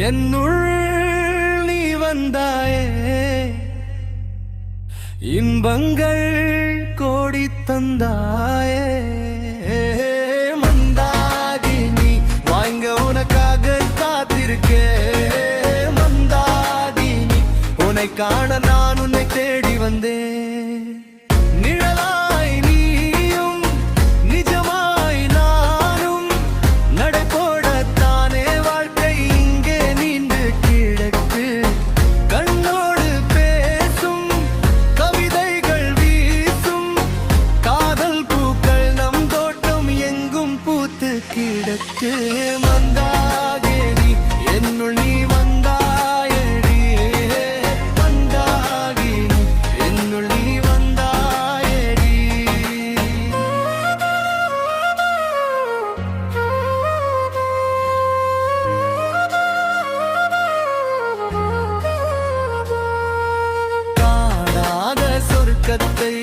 என்னுள் நீ வந்தாயே, இன்பங்கள் கோடி தந்தாயே. மந்தாகி நீ வாங்க உனக்காக காத்திருக்கே. மந்தாகி நீ உன்னை காண நான் உன்னை தேடி வந்தேன். நிழலாய் நீயும் நிஜமாய் நானும் நடைபோடத்தானே வாழ்க்கை இங்கே நீண்டு கிடக்கு. கண்ணோடு பேசும் கவிதைகள் வீசும் காதல் பூக்கள் நம் தோட்டம் எங்கும் பூத்து கிடக்கு. மந்தாகி நீ என்னுள் நீ வந்தாயடி. மந்தாகி நீ என்னுள் நீ வந்தாயடி. காணாத சொர்க்கத்தை